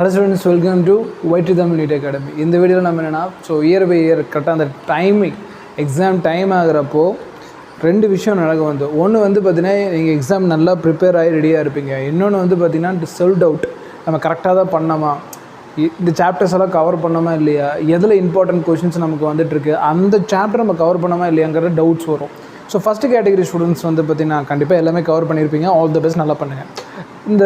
Hello students, welcome to YT Tamil NEET Academy. இந்த வீடியோவில் நம்ம என்னென்னா இயர் பை இயர் கரெக்டாக அந்த டைமிங் எக்ஸாம் டைம் ஆகிறப்போ ரெண்டு விஷயம் நடக்க ஒன்று பார்த்தீங்கன்னா நீங்கள் எக்ஸாம் நல்லா ப்ரிப்பேர் ஆகி ரெடியாக இருப்பீங்க. இன்னொன்று பார்த்தீங்கன்னா செல்ஃப் டவுட், நம்ம கரெக்டாக தான் பண்ணோமா, இந்த சாப்டர்ஸ் எல்லாம் கவர் பண்ணோமா இல்லையா, எதில் இம்பார்ட்டன்ட் கொஷின்ஸ் நமக்கு வந்துட்டுருக்கு, அந்த சாப்டர் நம்ம கவர் பண்ணோமா இல்லையாங்கிற டவுட்ஸ் வரும். ஸோ ஃபஸ்ட்டு கேட்டகரி ஸ்டூடெண்ட்ஸ் பார்த்தீங்கன்னா கண்டிப்பாக எல்லாமே கவர் பண்ணியிருப்பீங்க. ஆல் த பெஸ்ட், நல்லா பண்ணுங்கள். இந்த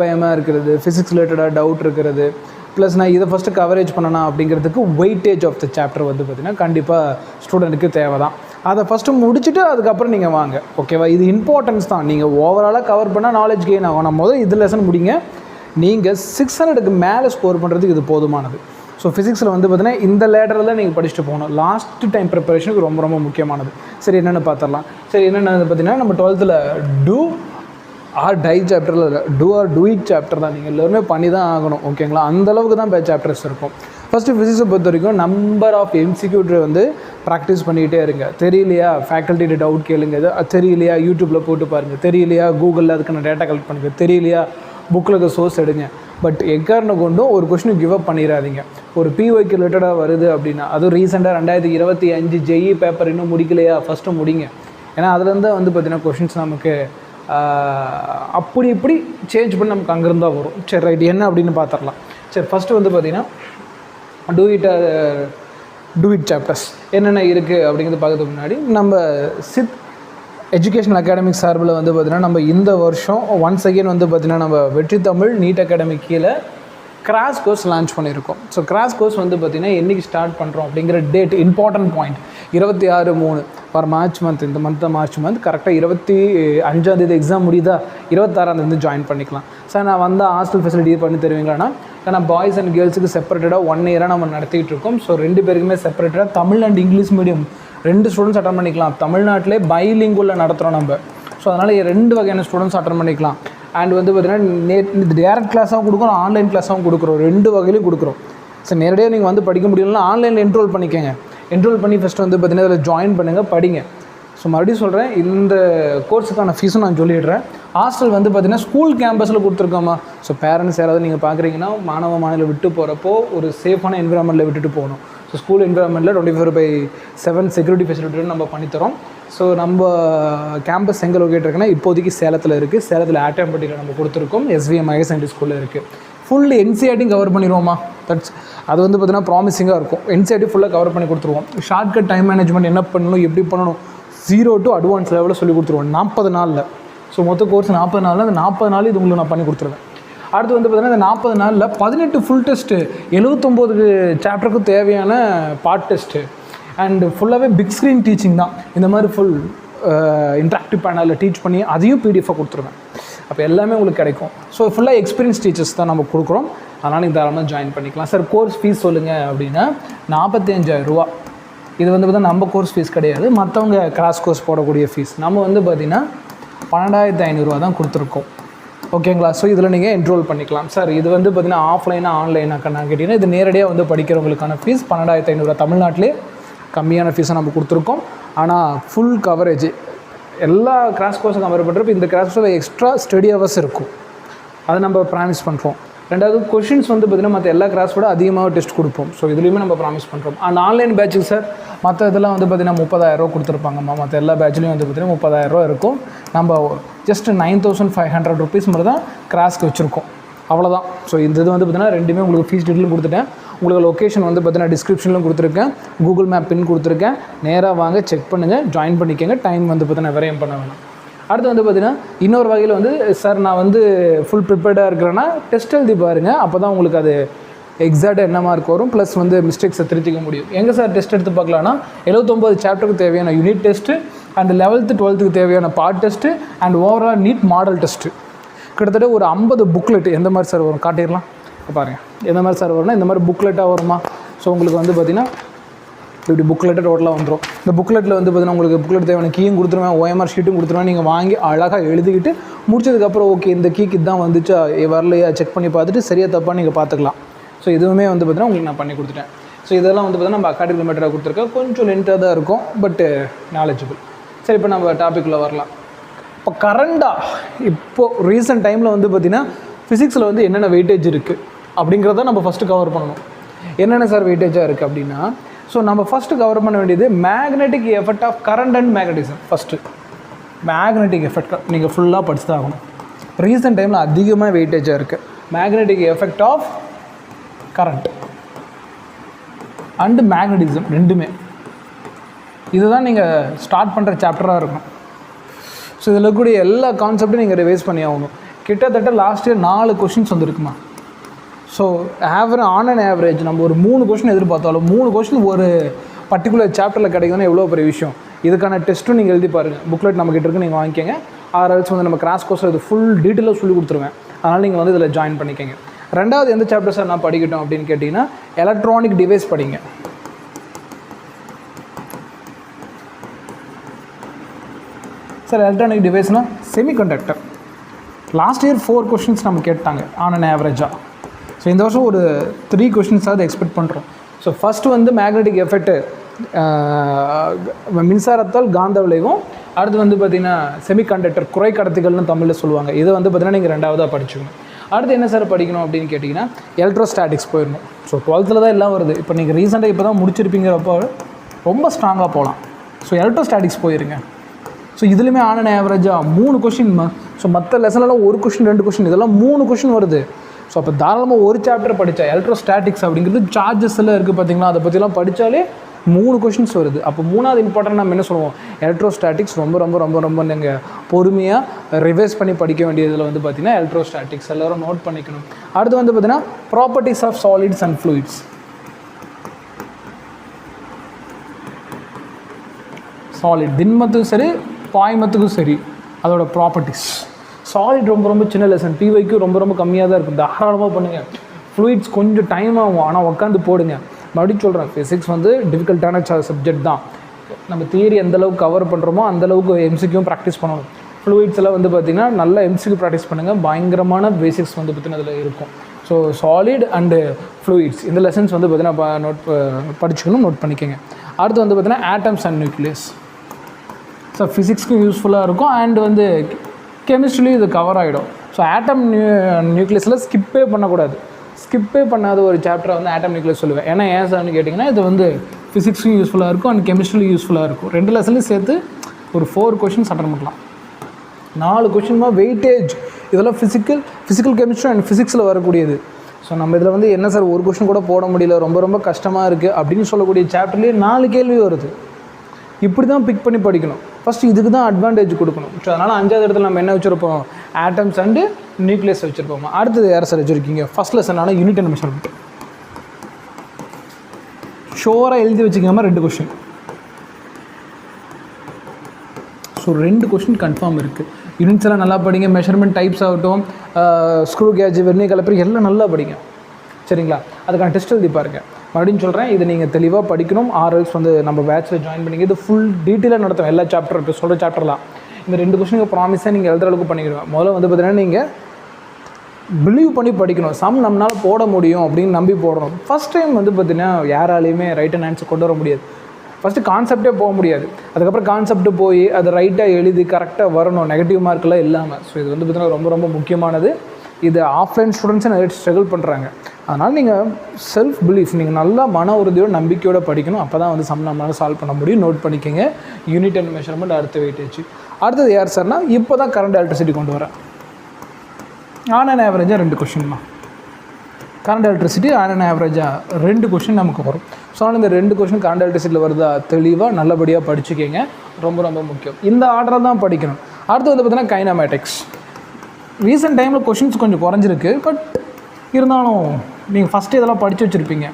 பயமாக இருக்கிறது, ஃபிசிக்ஸ் ரிலேட்டடாக டவுட் இருக்கிறது, ப்ளஸ் நான் இதை ஃபஸ்ட்டு கவரேஜ் பண்ணணும் அப்படிங்கிறதுக்கு வெயிட்டேஜ் ஆஃப் த சாப்டர் பார்த்திங்கன்னா கண்டிப்பாக ஸ்டூடெண்ட்டுக்கு தேவை தான். அதை ஃபஸ்ட்டு முடிச்சுட்டு அதுக்கப்புறம் நீங்கள் வாங்க, ஓகேவா? இது இம்பார்ட்டன்ஸ் தான். நீங்கள் ஓவராலாக கவர் பண்ணால் நாலேஜ் கெயின் ஆகும். நம்ம இது லெசன் முடிங்க, நீங்கள் 600க்கு மேலே ஸ்கோர் பண்ணுறதுக்கு இது போதுமானது. ஸோ ஃபிசிக்ஸில் பார்த்தீங்கன்னா இந்த லேட்டரில் நீங்கள் படிச்சுட்டு போகணும். லாஸ்ட் டைம் ப்ரிப்பரேஷனுக்கு ரொம்ப ரொம்ப முக்கியமானது. சரி, என்னென்னு பார்த்துடலாம். சரி, என்னென்ன பார்த்தீங்கன்னா நம்ம 12th டூ ஆர் டை சாப்டரில் do or do it chapter தான் நீங்கள் எல்லோருமே பண்ணி தான் ஆகணும், ஓகேங்களா? அந்தளவுக்கு தான் சாப்டர்ஸ் இருக்கும். ஃபஸ்ட்டு ஃபிசிக்ஸை பொறுத்த வரைக்கும் நம்பர் ஆஃப் எம்சிக்யூ ப்ராக்டிஸ் பண்ணிக்கிட்டே இருங்க. தெரியலையா ஃபேக்கல்ட்டிகிட்ட டவுட் கேளுங்க, தெரியலையா யூடியூப்பில் போட்டு பாருங்கள், தெரியலையா கூகுளில் அதுக்கான டேட்டா கலெக்ட் பண்ணுங்கள், தெரியலையா புக்கில் இருக்க சோர்ஸ் எடுங்க. பட் எக்காரணம் கொண்டும் ஒரு கொஷினுக்கு கிவ் அப் பண்ணிடாதீங்க. ஒரு பிஒய்க்கு ரிலேட்டடாக வருது அப்படின்னா, அதுவும் ரீசெண்டாக 2025 ஜெஇ பேப்பர் இன்னும் முடிக்கலையா, ஃபஸ்ட்டு முடிங்க. ஏன்னா அதுலேருந்து பார்த்தீங்கன்னா கொஷின்ஸ் நமக்கு அப்படி இப்படி சேஞ்ச் பண்ணி நமக்கு அங்கேருந்தா வரும். சரி, ரைட், என்ன அப்படின்னு பார்த்துடலாம். சரி, ஃபஸ்ட்டு பார்த்தீங்கன்னா டூ இட் சாப்டர்ஸ் என்னென்ன இருக்குது அப்படிங்கிறது பார்க்கறதுக்கு முன்னாடி நம்ம எஜுகேஷனல் அகாடமிக் சார்பில் பார்த்தீங்கன்னா நம்ம இந்த வருஷம் ஒன்ஸ் அகெயின் பார்த்தீங்கன்னா நம்ம வெற்றி தமிழ் நீட் அகாடமி கீழே கிராஷ் கோர்ஸ் லான்ச் பண்ணியிருக்கோம். ஸோ கிராஷ் கோர்ஸ் பார்த்தீங்கன்னா என்றைக்கு ஸ்டார்ட் பண்ணுறோம் அப்படிங்கிற date important point 26/3 for March month. இந்த மார்ச் மந்த் கரெக்டாக 25ஆம் எக்ஸாம் முடியுதா, 26ஆம் ஜாயின் பண்ணிக்கலாம். சார் நான் ஹாஸ்டல் ஃபெசிலிட்டி பண்ணி தருவீங்களான்னா, ஏன்னா பாய்ஸ் அண்ட் கேர்ள்ஸுக்கு செப்பரேட்டடாக 1 இயராக நம்ம நடத்திட்டு இருக்கோம். ஸோ 2 பேருக்குமே செப்பரேட்டடாக Tamil and English medium 2 students attend பண்ணிக்கலாம். தமிழ்நாட்டிலே பைலிங்குவலில் நடத்துகிறோம் நம்ம. ஸோ அதனால் 2 வகையான ஸ்டூடெண்ட்ஸ் அட்டன் பண்ணிக்கலாம். அண்ட் பார்த்தீங்கன்னா டேரக்ட் கிளாஸாகவும் கொடுக்குறோம், ஆன்லைன் கிளாஸாகவும் கொடுக்குறோம், 2 வகையிலையும் கொடுக்குறோம். ஸோ நேரடியாக நீங்கள் படிக்க முடியலன்னா ஆன்லைனில் என்ரோல் பண்ணிக்கோங்க. என்ரோல் பண்ணி ஃபஸ்ட்டு பார்த்தீங்கன்னா அதில் ஜாயின் பண்ணுங்கள், படிங்க. ஸோ மறுபடியும் சொல்கிறேன், இந்த கோர்ஸுக்கான ஃபீஸும் நான் சொல்லிடுறேன். ஹாஸ்டல் பார்த்தீங்கன்னா ஸ்கூல் கேம்பஸில் கொடுத்துருக்கோமா. ஸோ பேரண்ட்ஸ் யாராவது நீங்கள் பார்க்குறீங்கன்னா மாணவியில் விட்டு போகிறப்போ ஒரு சேஃபான என்விரான்மெண்ட்டில் விட்டுட்டு போகணும். ஸோ ஸ்கூல் என்விரான்மெண்ட்டில் 24/7 செக்யூரிட்டி ஃபெசிலிட்டியும் நம்ம பண்ணித்தரோம். ஸோ நம்ம கேம்பஸ் எங்கே லொக்கேட் இருக்குன்னா இப்போதைக்கு சேலத்தில் இருக்குது. சேலத்தில் ஆட்டம்பட்டியில் நம்ம கொடுத்துருக்கோம். SVM ஹையர் செகண்டரி ஸ்கூலில் இருக்குது. ஃபுல் NCERT கவர் பண்ணிடுவோமா. தட்ஸ் அது பார்த்தீங்கன்னா ப்ராமிசிங்காக இருக்கும். NCERT ஃபுல்லாக கவர் பண்ணி கொடுத்துருவோம். ஷார்ட்கட் டைம் மேனேஜ்மெண்ட் என்ன பண்ணணும், எப்படி பண்ணணும், 0 to அட்வான்ஸ் லெவலில் சொல்லி கொடுத்துருவோம் 40 நாளில். ஸோ மொத்த கோர்ஸ் 40 நாளில், அந்த 40 நாள் இது உங்களுக்கு நான் பண்ணி கொடுத்துருவேன். அடுத்து பார்த்தீங்கன்னா இந்த 40 நாளில் 18 ஃபுல் டெஸ்ட்டு, 79 சாப்டருக்கும் தேவையான பார்ட் டெஸ்ட்டு, அண்ட் ஃபுல்லாகவே பிக் ஸ்க்ரீன் டீச்சிங் தான். இந்த மாதிரி ஃபுல் இன்ட்ராக்டிவ் பேனலில் டீச் பண்ணி அதையும் PDF-ஆக கொடுத்துருவேன். அப்போ எல்லாமே உங்களுக்கு கிடைக்கும். ஸோ ஃபுல்லாக எக்ஸ்பீரியன்ஸ் டீச்சர்ஸ் தான் நம்ம கொடுக்குறோம். அதனால் நீங்கள் தாராளமாக ஜாயின் பண்ணிக்கலாம். சார் கோர்ஸ் ஃபீஸ் சொல்லுங்கள் அப்படின்னா 45,000 ரூபா. இது பார்த்தீங்கன்னா நம்ம கோர்ஸ் ஃபீஸ் கிடையாது, மற்றவங்க கிராஷ் கோர்ஸ் போடக்கூடிய ஃபீஸ். நம்ம பார்த்தீங்கன்னா 12,500 ரூபா தான் கொடுத்துருக்கோம், ஓகேங்களா? ஸோ இதில் நீங்கள் என்ரோல் பண்ணிக்கலாம். சார் இது பார்த்தீங்கன்னா ஆஃப்லைனாக ஆன்லைனாக நான் கேட்டிங்கன்னா, இது நேரடியாக படிக்கிறவங்களுக்கான ஃபீஸ் 12,500 ரூபா. தமிழ்நாட்டிலே கம்மியான ஃபீஸை நம்ம கொடுத்துருக்கோம். ஆனால் ஃபுல் கவரேஜ் எல்லா கிராஷ் கோர்ஸும் கவர் பண்ணுறப்ப இந்த கிராஷ் கோர்ஸில் எக்ஸ்ட்ரா ஸ்டடி ஹவர்ஸ் இருக்கும். அதை நம்ம ப்ராமிஸ் பண்ணுறோம். ரெண்டாவது கொஷின்ஸ் பார்த்தீங்கன்னா மற்ற எல்லா கிராஸோட அதிகமாக டெஸ்ட் கொடுப்போம். ஸோ இதுலேயுமே நம்ம ப்ராமிஸ் பண்ணுறோம். அண்ட் ஆன்லைன் பேட்சுக்கு சார் மற்ற இதெல்லாம் பார்த்தீங்கன்னா 30,000 ரூபா கொடுத்துருப்பாங்கம்மா. மற்ற எல்லா பேட்ச்லேயும் பார்த்தீங்கன்னா 30,000 ரூபா இருக்கும். நம்ம ஜஸ்ட் 9,500 ருபீஸ் மட்டும் தான் கிராஸ்க்கு வச்சுருக்கோம், அவ்வளோதான். ஸோ இந்த இது பார்த்தீங்கன்னா ரெண்டுமே உங்களுக்கு ஃபீஸ் டீட்டெயிலும் கொடுத்துட்டேன். உங்களுக்கு லொக்கேஷன் பார்த்தீங்கன்னா டிஸ்கிரிப்ஷனிலும் கொடுத்துருக்கேன், கூகுள் மேப் பின் கொடுத்துருக்கேன். நேராக வாங்க, செக் பண்ணுங்கள், ஜாயின் பண்ணிக்கோங்க. டைம் பார்த்தீங்கன்னா விரையும் பண்ண வேணாம். அடுத்து பார்த்தீங்கன்னா இன்னொரு வகையில் சார் நான் ஃபுல் ப்ரிப்பேர்டாக இருக்கிறேன்னா டெஸ்ட் எழுதி பாருங்கள். அப்போ தான் உங்களுக்கு அது எக்ஸாக்டாக என்ன மார்க் வரும், ப்ளஸ் மிஸ்டேக்ஸை திருத்திக்க முடியும். எங்கே சார் டெஸ்ட் எடுத்து பார்க்கலான்னா 79 சாப்டருக்கு தேவையான unit test, and 11th 12th தேவையான part test, and overall NEET model test. கிட்டத்தட்ட ஒரு 50 புக்லெட். எந்த மாதிரி சார் வரும் காட்டிடலாம் பாருங்கள். எந்த மாதிரி சார் வரும்னா இந்த மாதிரி புக்லெட்டாக வருமா. ஸோ உங்களுக்கு பார்த்தீங்கன்னா இப்படி புக்லெட்டு டோட்டலாக வந்துடும். இந்த புக்லெட்டில் பார்த்தீங்கன்னா உங்களுக்கு புக்லெட் தேவையான கீயும் கொடுத்துருவேன், OMR ஷீட்டும் கொடுத்துருவேன். நீங்கள் வாங்கி அழகாக எழுதிக்கிட்டு முடிச்சதுக்கப்புறம் ஓகே இந்த கீக்கு தான் வந்துச்சா வரலையா செக் பண்ணி பார்த்துட்டு சரியாக தப்பாக நீங்கள் பார்த்துக்கலாம். ஸோ இதுவுமே பார்த்தீங்கன்னா உங்களுக்கு நான் பண்ணி கொடுத்துட்டேன். ஸோ இதெல்லாம் பார்த்தீங்கன்னா நம்ம அகாடமிக் மெட்டராக கொடுத்துருக்கேன். கொஞ்சம் லென்த்தாக தான் இருக்கும், பட்டு நாலேஜபிள். சரி, இப்போ நம்ம டாப்பிக்கில் வரலாம். இப்போ கரண்டாக இப்போது ரீசெண்ட் டைமில் பார்த்தீங்கன்னா ஃபிசிக்ஸில் என்னென்ன வெயிட்டேஜ் இருக்குது, அப்படிங்கிறத நம்ம ஃபஸ்ட்டு கவர் பண்ணணும். என்னென்ன சார் வெயிட்டேஜாக இருக்குது அப்படின்னா, ஸோ நம்ம ஃபஸ்ட்டு கவர் பண்ண வேண்டியது magnetic effect of current and magnetism. First magnetic effect நீங்கள் ஃபுல்லாக படிச்சு தான் ஆகணும். ரீசெண்ட் டைமில் அதிகமாக வெயிட்டேஜாக இருக்குது magnetic effect of current and magnetism ரெண்டுமே. இதுதான் நீங்கள் ஸ்டார்ட் பண்ணுற சாப்டராக இருக்கும். ஸோ இதில் கூடிய எல்லா கான்செப்ட்டும் நீங்கள் ரிவைஸ் பண்ணி ஆகணும். கிட்டத்தட்ட லாஸ்ட் இயர் 4 கொஷின்ஸ் வந்துருக்குமா. ஸோ ஆன் அண்ட் ஆவரேஜ் நம்ம ஒரு 3 கொஷின் எதிர்பார்த்தாலும் 3 கொஷின் ஒரு பர்டிகுலர் சாப்டரில் கிடைக்குதுன்னா எவ்வளோ பெரிய விஷயம். இதுக்கான டெஸ்ட்டும் நீங்கள் எழுதி பாருங்கள். புக்லெட் நம்மக்கிட்ட இருக்குது, நீங்கள் வாங்கிக்கோங்க. ஆர்எல்ஸ் வந்து நம்ம கிராஸ் கோர்ஸில் இது ஃபுல் டீட்டெயிலாக சொல்லி கொடுத்துருவேன். அதனால் நீங்கள் வந்து இதில் ஜாயின் பண்ணிக்கோங்க. ரெண்டாவது எந்த சாப்டர் சார் நான் படிக்கட்டும் அப்படின்னு கேட்டிங்கன்னா, எலக்ட்ரானிக் டிவைஸ் படிங்க. சார் எலக்ட்ரானிக் டிவைஸ்னால் செமிகண்டக்டர். லாஸ்ட் இயர் 4 கொஷின்ஸ் நம்ம கேட்டாங்க ஆன் அண்ட் ஆவரேஜாக. ஸோ இந்த வருஷம் ஒரு 3 கொஷின்ஸாவது எக்ஸ்பெக்ட் பண்ணுறோம். ஸோ ஃபஸ்ட்டு வந்து மேக்னெட்டிக் எஃபெக்ட்டு மின்சாரத்தால் காந்த விளைவும், அடுத்து வந்து பார்த்திங்கன்னா செமிகண்டக்டர் குறை கடத்திகள்னு தமிழில் சொல்லுவாங்க. இதை வந்து பார்த்திங்கன்னா நீங்கள் ரெண்டாவதாக படிச்சுக்கணும். அடுத்து என்ன சார் படிக்கணும் அப்படின்னு கேட்டிங்கன்னா, எலக்ட்ரோஸ்டாட்டிக்ஸ் போயிடணும். ஸோ 12th தான் எல்லாம் வருது. இப்போ நீங்கள் ரீசெண்டாக இப்போ தான் முடிச்சிருப்பீங்கிறப்போ ரொம்ப ஸ்ட்ராங்காக போகலாம். ஸோ எலக்ட்ரோஸ்டாட்டிக்ஸ் போயிருங்க. ஸோ இதுலேயுமே ஆன் அண்ட் ஆவரேஜாக 3 கொஷின். ஸோ மற்ற லெசன்லாம் 1 கொஷின் 2 கொஷின், இதெல்லாம் 3 கொஷின் வருது. ஸோ அப்போ தாராளமாக ஒரு சாப்டர் படித்தா எலக்ட்ரோஸ்டாட்டிக்ஸ் அப்படிங்கிறது சார்ஜஸ் எல்லாம் இருக்குது பார்த்தீங்களா, அதை பற்றிலாம் படித்தாலே 3 கொஷின்ஸ் வருது. அப்போ 3வது இம்பார்ட்டன்ட் நம்ம என்ன சொல்லுவோம், எலக்ட்ரோஸ்டாட்டிக்ஸ் ரொம்ப ரொம்ப ரொம்ப ரொம்ப நீங்கள் பொறுமையாக ரிவைஸ் பண்ணி படிக்க வேண்டியதில் வந்து பார்த்திங்கன்னா எலக்ட்ரோஸ்டாட்டிக்ஸ் எல்லோரும் நோட் பண்ணிக்கணும். அடுத்து வந்து பார்த்திங்கன்னா properties of solids and fluids. Solid திண்மத்துக்கும் சரி பாய்மத்துக்கும் சரி அதோட ப்ராப்பர்ட்டிஸ். சாலிட் ரொம்ப ரொம்ப சின்ன லெசன், பிவைக்கும் ரொம்ப ரொம்ப கம்மியாக தான் இருக்கும். தாராளமாக பண்ணுங்கள். ஃப்ளூயிட்ஸ் கொஞ்சம் டைம் ஆகும், ஆனால் உட்காந்து போடுங்க. மறுபடியும் சொல்கிறேன், ஃபிசிக்ஸ் வந்து டிஃபிகல்ட்டான சப்ஜெக்ட் தான். நம்ம தியரி எந்தளவுக்கு கவர் பண்ணுறோமோ அந்தளவுக்கு எம்சிக்யூவும் ப்ராக்டிஸ் பண்ணணும். ஃப்ளூயிட்ஸ் எல்லாம் வந்து பார்த்திங்கன்னா நல்லா எம்சிக்யூ ப்ராக்டிஸ் பண்ணுங்கள். பயங்கரமான பேசிக்ஸ் வந்து பார்த்திங்கன்னா அதில் இருக்கும். ஸோ சாலிட் அண்டு ஃப்ளூயிட்ஸ் இந்த லெசன்ஸ் வந்து பார்த்திங்கன்னா படிச்சுக்கணும், நோட் பண்ணிக்கோங்க. அடுத்து வந்து பார்த்திங்கன்னா ஆட்டம்ஸ் அண்ட் நியூக்ளியஸ். ஸோ ஃபிசிக்ஸ்க்கும் யூஸ்ஃபுல்லாக இருக்கும் அண்ட் வந்து கெமிஸ்ட்ரிலையும் இது கவர் ஆகிடும். ஸோ ஆட்டம் நியூக்ளியஸில் ஸ்கிப்பே பண்ணக்கூடாது. ஸ்கிப்பே பண்ணாத ஒரு சாப்டரை வந்து ஆட்டம் நியூக்ளியஸ் சொல்லுவேன். ஏன்னா ஏன் சார்னு கேட்டிங்கன்னா, இது வந்து ஃபிசிக்ஸ்க்கும் யூஸ்ஃபுல்லாக இருக்கும் அண்ட் கெமிஸ்ட்ரிலையும் யூஸ்ஃபுல்லாக இருக்கும். 2 லெசன்லையும் சேர்த்து ஒரு 4 கொஷின்ஸ் அட்டன் பண்ணலாம். 4 கொஷின்மா வெயிட்டேஜ். இதெல்லாம் ஃபிசிக்கல் கெமிஸ்ட்ரி அண்ட் ஃபிசிக்ஸில் வரக்கூடியது. ஸோ நம்ம இதில் வந்து என்ன சார் ஒரு கொஷின் கூட போட முடியல, ரொம்ப ரொம்ப கஷ்டமாக இருக்குது அப்படின்னு சொல்லக்கூடிய சாப்டர்லேயே 4 கேள்வி வருது. இப்படி தான் பிக் பண்ணி படிக்கணும். ஃபஸ்ட்டு இதுக்கு தான் அட்வான்டேஜ் கொடுக்கணும். ஸோ அதனால் 5வது இடத்துல நம்ம என்ன வச்சுருப்போம், ஆட்டம்ஸ் அண்டு நியூக்ளியஸ் வச்சுருப்போம். அடுத்தது யார் சார் வச்சுருக்கீங்க, ஃபஸ்ட் லெசனான யூனிட் அண்ட் மெஷர்மெண்ட். ஷோராக எழுதி வச்சுக்காம 2 கொஷின். ஸோ 2 கொஷின் கன்ஃபார்ம் இருக்குது. யூனிட்ஸ் எல்லாம் நல்லா படிங்க. மெஷர்மெண்ட் டைப்ஸ் ஆகட்டும், ஸ்க்ரூ கேஜ், வெர்னியர் கலப்பர் எல்லாம் நல்லா படிங்க. சரிங்களா, அதுக்கான டெஸ்ட் எழுதி பாருங்கள். மறுபடியும் சொல்கிறேன், இது நீங்கள் தெளிவாக படிக்கணும். ஆர்எல்ஸ் வந்து நம்ம பேட்சில் ஜாயின் பண்ணிங்க. இது ஃபுல் டீட்டெயிலாக நடத்தும் எல்லா சாப்டர். இப்போ சொல்கிற சாப்டர்லாம் இந்த 2 கொஸ்டினுக்கு ப்ராமிஸாக நீங்கள் எழுதுற அளவுக்கு பண்ணிடுவேன். முதல்ல வந்து பார்த்தீங்கன்னா நீங்கள் பிலீவ் பண்ணி படிக்கணும். சம் நம்மளால் போட முடியும் அப்படின்னு நம்பி போடணும். ஃபஸ்ட் டைம் வந்து பார்த்திங்கன்னா யாராலையுமே ரைட் அண்ட் ஆன்சர் கொண்டு வர முடியாது. ஃபஸ்ட்டு கான்செப்டே போக முடியாது. அதுக்கப்புறம் கான்செப்ட்டு போய் அதை ரைட்டாக எழுதி கரெக்டாக வரணும், நெகட்டிவ் மார்க்கெலாம் இல்லாமல். ஸோ இது வந்து பார்த்திங்கன்னா ரொம்ப ரொம்ப முக்கியமானது. இது ஆஃப்லைன் ஸ்டூடெண்ட்ஸை நிறைய ஸ்ட்ரகிள் பண்ணுறாங்க. அதனால் நீங்கள் செல்ஃப் பிலீஃப், நீங்கள் நல்லா மன உறுதியோட நம்பிக்கையோடு படிக்கணும். அப்போ தான் வந்து சம் நம்மளால் சால்வ் பண்ண முடியும். நோட் பண்ணிக்கோங்க. யூனிட் அண்ட் மெஷர்மெண்ட் அடுத்த வெயிட்டேஜ். அடுத்தது யார் சார்னா, இப்போ தான் கரண்ட் எலக்ட்ரிசிட்டி கொண்டு வரேன். ஆன் அண்ட் ஆவரேஜாக 2 கொஷின்மா. கரண்ட் எலக்ட்ரிசிட்டி ஆன் அண்ட் ஆவரேஜாக 2 கொஷின் நமக்கு வரும். ஸோ அதனால் இந்த 2 கொஷின் கரண்ட் எலக்ட்ரிசிட்டியில் வருதா தெளிவாக நல்லபடியாக படிச்சுக்கோங்க. ரொம்ப ரொம்ப முக்கியம். இந்த ஆர்டர் தான் படிக்கணும். அடுத்து வந்து பார்த்தீங்கன்னா கைனமேட்டிக்ஸ். ரீசெண்ட் டைமில் கொஷின்ஸ் கொஞ்சம் குறைஞ்சிருக்கு. பட் இருந்தாலும் நீங்கள் ஃபஸ்ட்டு இதெல்லாம் படித்து வச்சுருப்பீங்க.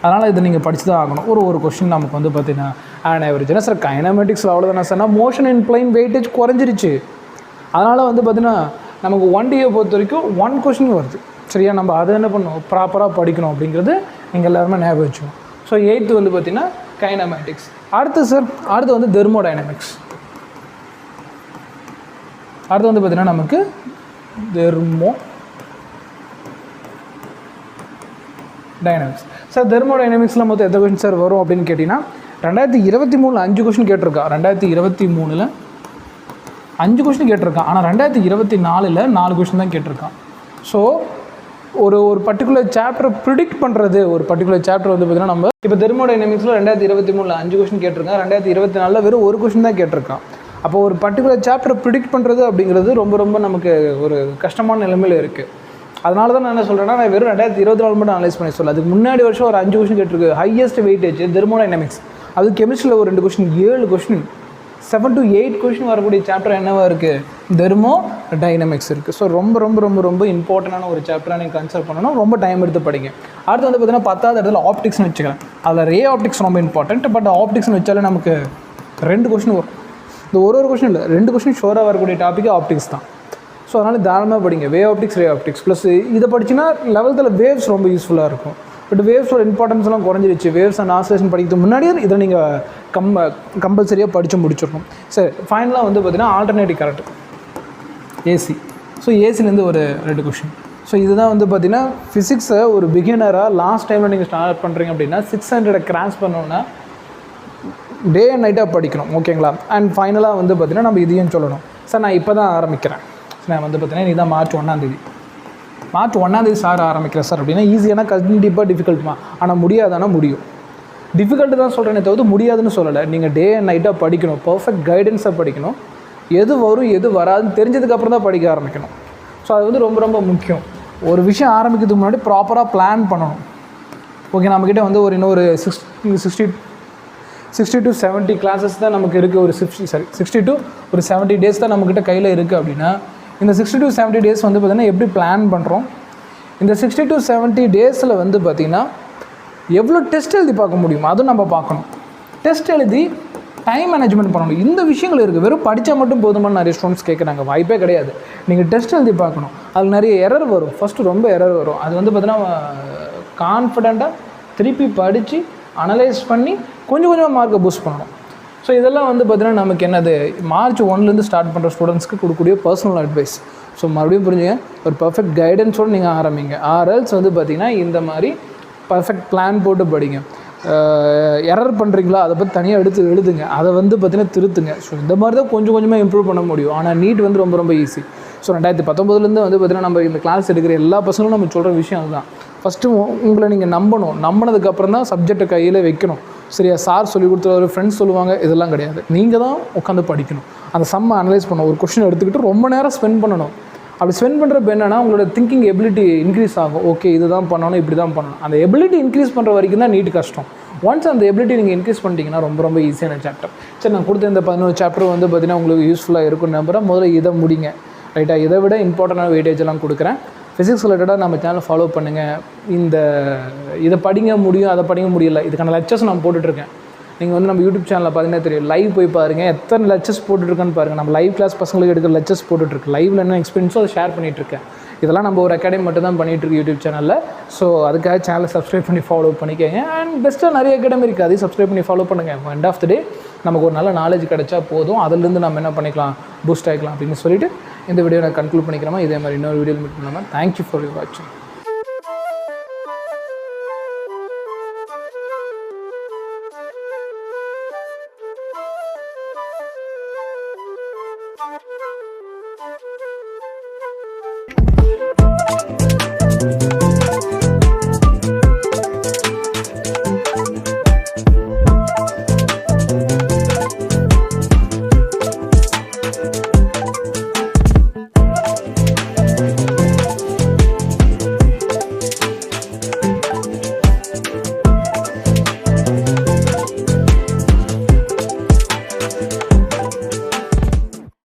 அதனால் இதை நீங்கள் படித்து தான் ஆகணும். ஒரு கொஷின் நமக்கு வந்து பார்த்தீங்கன்னா ஆன் ஆவரேஜ். ஏன்னா சார் கைனமேட்டிக்ஸில் அவ்வளோதானே சார்னா, மோஷன் இன் பிளைன் வெயிட்டேஜ் குறைஞ்சிருச்சு. அதனால் வந்து பார்த்திங்கன்னா நமக்கு 1Dயை பொறுத்த வரைக்கும் 1 கொஷின் வருது. சரியா, நம்ம அதை என்ன பண்ணணும், ப்ராப்பராக படிக்கணும் அப்படிங்கிறது நீங்கள் எல்லாருமே ஞாபகம் வச்சுக்கணும். ஸோ 8th வந்து பார்த்திங்கன்னா கைனமேட்டிக்ஸ். அடுத்து வந்து தெர்மோடைனமிக்ஸ். அடுத்து வந்து பார்த்திங்கன்னா நமக்கு டைனமிக்ஸ். சார் தெர்மோடைனமிக்ஸில் மொத்தம் எத்தனை கொஷின் சார் வரும் அப்படின்னு கேட்டிங்கன்னா, 2023 5 கொஷின் கேட்டிருக்கா. 2023 5 கொஷின் கேட்டிருக்கான். ஆனால் 2024 4 கொஷின் தான் கேட்டிருக்கான். ஸோ ஒரு பர்டிகுலர் சாப்டர் ப்ரிடிக்ட் பண்ணுறது, ஒரு பர்டிகுலர் சாப்டர் வந்து பார்த்திங்கன்னா நம்ம இப்போ தெர்மோடைனமிக்ஸில் 2023 5 கொஸ்டின் கேட்டிருக்கான், 2024 வெறும் ஒரு கொஸ்டின் தான் கேட்டிருக்கான். அப்போ ஒரு பர்டிகுலர் சாப்டரை ப்ரிடிக்ட் பண்ணுறது அப்படிங்கிறது ரொம்ப ரொம்ப நமக்கு ஒரு கஷ்டமான நிலைமையில் இருக்குது. அதனால தான் நான் என்ன சொல்கிறேன்னா, நான் வெறும் 2024 மட்டும் அனலைஸ் பண்ணி சொல்ல. அதுக்கு முன்னாடி வருஷம் ஒரு 5 கொஸ்டின் கேட்டிருக்கு. ஹையஸ்ட் வெயிட்டேஜ் தெர்மோடைனமிக்ஸ், அது கெமிஸ்ட்ரியில் ஒரு 2 கொஸ்டின், 7 கொஸ்டின், 7 to 8 கொஸ்டின் வரக்கூடிய சாப்டர் என்னவா இருக்குது, தெர்மோ டைனமிக்ஸ் இருக்குது. ஸோ ரொம்ப ரொம்ப ரொம்ப ரொம்ப இம்பார்ட்டண்டான ஒரு சாப்டராக நீங்கள் கன்சிடர் பண்ணணும். ரொம்ப டைம் எடுத்து படிங்க. அடுத்து வந்து பார்த்தீங்கன்னா 10வது இடத்துல ஆப்டிக்ஸ்னு வச்சுக்கிறேன். அதில் ரே ஆப்டிக்ஸ் ரொம்ப இம்பார்ட்டன்ட். பட் ஆப்டிக்ஸ்னு வச்சாலே நமக்கு 2 கொஸ்டின் வரும். இந்த ஒரு கொஸ்டின் இல்லை, 2 கொஸ்டின் ஷோராக வரக்கூடிய டாப்பிக் ஆப்டிக்ஸ் தான். ஸோ அதனால் தாராளமாக படிங்க. வே ஆப்டிக்ஸ், ரே ஆப்டிக்ஸ் ப்ளஸ் இதை படிச்சுன்னா 11th வேவ்ஸ் ரொம்ப யூஸ்ஃபுல்லாக இருக்கும். பட் வேவ்ஸோட இம்பார்ட்டன்ஸ்லாம் குறைஞ்சிருச்சு. வேவ்ஸ் அண்ட் ஆசிலேஷன் படிக்கிறதுக்கு முன்னாடியே இதை நீங்கள் கம்பல்சரியாக படித்து முடிச்சிடணும். சரி, ஃபைனலாக வந்து பார்த்தீங்கன்னா ஆல்டர்னேட்டிவ் கரண்ட், ஏசி. ஸோ ஏசிலேருந்து ஒரு 2 கொஸ்டின். ஸோ இதுதான் வந்து பார்த்தீங்கன்னா ஃபிசிக்ஸை ஒரு பிகினராக லாஸ்ட் டைமில் நீங்கள் ஸ்டார்ட் பண்ணுறீங்க அப்படின்னா 600 கிராஸ் பண்ணோன்னா டே அண்ட் நைட்டாக படிக்கணும். ஓகேங்களா? அண்ட் ஃபைனலாக வந்து பார்த்தீங்கன்னா நம்ம இதையும் சொல்லணும். சார் நான் இப்போ தான் ஆரம்பிக்கிறேன், நான் வந்து பார்த்தீங்கன்னா இதுதான் மார்ச் 1 சார் ஆரம்பிக்கிறேன் சார் அப்படின்னா ஈஸியான கண்டிப்பாக டிஃபிகல்ட்டுமா, ஆனால் முடியாதானா முடியும். டிஃபிகல்ட்டு தான் சொல்கிறேனே தவிர்த்து முடியாதுன்னு சொல்லலை. நீங்கள் டே அண்ட் நைட்டாக படிக்கணும், பர்ஃபெக்ட் கைடன்ஸாக படிக்கணும். எது வரும் எது வராதுன்னு தெரிஞ்சதுக்கப்புறம் தான் படிக்க ஆரம்பிக்கணும். ஸோ அது வந்து ரொம்ப ரொம்ப முக்கியம். ஒரு விஷயம் ஆரம்பிக்கிறதுக்கு முன்னாடி ப்ராப்பராக பிளான் பண்ணணும். ஓகே, நம்மக்கிட்ட வந்து இன்னொரு 60 to 70 கிளாஸஸ் தான் நமக்கு இருக்குது. ஒரு 60 to 70 டேஸ் தான் நம்மக்கிட்ட கையில் இருக்குது. அப்படின்னா இந்த 60 to 70 டேஸ் வந்து பார்த்திங்கன்னா எப்படி பிளான் பண்ணுறோம், இந்த 60 to 70 டேஸில் வந்து பார்த்திங்கன்னா எவ்வளோ டெஸ்ட் எழுதி பார்க்க முடியும் அதுவும் நம்ம பார்க்கணும். டெஸ்ட் எழுதி டைம் மேனேஜ்மெண்ட் பண்ணணும். இந்த விஷயங்கள் இருக்குது. வெறும் படித்தா மட்டும் போதுமான நிறைய ஸ்டூடெண்ட்ஸ் கேட்குறாங்க. வாய்ப்பே கிடையாது. நீங்கள் டெஸ்ட் எழுதி பார்க்கணும். அதில் நிறைய எரர் வரும். ஃபஸ்ட்டு ரொம்ப எரர் வரும். அது வந்து பார்த்திங்கன்னா கான்ஃபிடெண்ட்டாக திருப்பி படித்து அனலைஸ் பண்ணி கொஞ்சம் கொஞ்சமாக மார்க்கை பூஸ்ட் பண்ணணும். ஸோ இதெல்லாம் வந்து பார்த்திங்கன்னா நமக்கு என்னது, மார்ச் 1 ஸ்டார்ட் பண்ணுற ஸ்டூடெண்ட்ஸ்க்கு கொடுக்கக்கூடிய பர்சனல் அட்வைஸ். ஸோ மறுபடியும் புரிஞ்சுங்க, ஒரு பர்ஃபெக்ட் கைடன்ஸோடு நீங்கள் ஆரம்பிங்க. ஆர்எல்ஸ் வந்து பார்த்திங்கன்னா இந்த மாதிரி பர்ஃபெக்ட் பிளான் போட்டு படிங்க. எரர் பண்ணுறீங்களா அதை பற்றி தனியாக எடுத்து எழுதுங்க, அதை வந்து பார்த்திங்கன்னா திருத்துங்க. ஸோ இந்த மாதிரி தான் கொஞ்சம் கொஞ்சமாக இம்ப்ரூவ் பண்ண முடியும். ஆனால் நீட் வந்து ரொம்ப ரொம்ப ஈஸி. ஸோ 2019 வந்து பார்த்திங்கன்னா நம்ம இந்த கிளாஸ் எடுக்கிற எல்லா பசங்களும் நம்ம சொல்கிற விஷயம் அதுதான். ஃபஸ்ட்டு உங்களை நீங்கள் நம்பணும். நம்பினதுக்கப்புறம் தான் சப்ஜெக்டை கையில் வைக்கணும். சரியா? சார் சொல்லி கொடுத்துருவாரு, ஃப்ரெண்ட்ஸ் சொல்லுவாங்க, இதெல்லாம் கிடையாது. நீங்கள் தான் உட்காந்து படிக்கணும். அந்த சம்மை அனலைஸ் பண்ணணும். ஒரு கொஸ்டின் எடுத்துக்கிட்டு ரொம்ப நேரம் ஸ்பெண்ட் பண்ணணும். அப்படி ஸ்பெண்ட் பண்ணுறப்ப என்னென்னா உங்களோட திங்கிங் எபிலிட்டி இன்க்ரீஸ் ஆகும். ஓகே, இதுதான் பண்ணணும், இப்படி தான் பண்ணணும். அந்த எபிலிட்டி இன்க்ரீஸ் பண்ணுற வரைக்கும் தான் நீட் கஷ்டம். ஒன்ஸ் அந்த எபிலிட்டி நீங்கள் இன்க்ரீஸ் பண்ணிட்டீங்கன்னா ரொம்ப ரொம்ப ஈஸியான சாப்டர். சரி, நான் கொடுத்த இந்த 11 சாப்டர் வந்து பார்த்திங்கன்னா உங்களுக்கு யூஸ்ஃபுல்லாக இருக்குன்னு நம்புகிறேன். முதல்ல இதை முடிங்க. ரைட்டாக? இதை விட இம்பார்ட்டண்டான வெயிட்டேஜ் எல்லாம் கொடுக்குறேன். ஃபிசிக்ஸ் ரிலேட்டடாக நம்ம சேனல் ஃபாலோ பண்ணுங்கள். இதை படிங்க முடியும், அதை படிக்க முடியல, இதுக்கான லெக்சர்ஸ் நான் போட்டுட்ருக்கேன். நீங்கள் வந்து நம்ம யூடியூப் சேனலில் பார்த்தீங்கன்னா தெரியும். லைவ் போய் பாருங்கள், எத்தனை லெக்சர்ஸ் போட்டுட்ருக்கேன்னு பாருங்கள். நம்ம லைவ் கிளாஸ் பசங்களுக்கு எடுக்கிற லெக்சர்ஸ் போட்டுட்ருக்கு. லைவில் என்ன எக்ஸ்பீரியன்ஸோ அதை ஷேர் பண்ணிகிட்ருக்கேன். இதெல்லாம் நம்ம ஒரு அகாடமி மட்டும் தான் பண்ணிகிட்ருக்கு யூடியூப் சேனலில். ஸோ அதுக்காக சேனலை சப்ஸ்கிரைப் பண்ணி ஃபாலோ பண்ணிக்கோங்க. அண்ட் பெஸ்ட்டாக நிறைய அகாடமி இருக்குது, அதையும் சப்ஸ்கிரைப் பண்ணி ஃபாலோ பண்ணுங்கள். எண்ட் ஆஃப் த டே நமக்கு ஒரு நல்ல நாலேஜ் கிடைச்சா போதும். அதிலிருந்து நம்ம என்ன பண்ணிக்கலாம், பூஸ்ட் ஆகிக்கலாம் அப்படின்னு சொல்லிட்டு இந்த வீடியோ நான் கன்க்ளூட் பண்ணிக்கிறோமா. இதே மாதிரி இன்னொரு வீடியோ மீட் பண்ணாமல் தேங்க்யூ ஃபார் யூர் வாட்சிங்.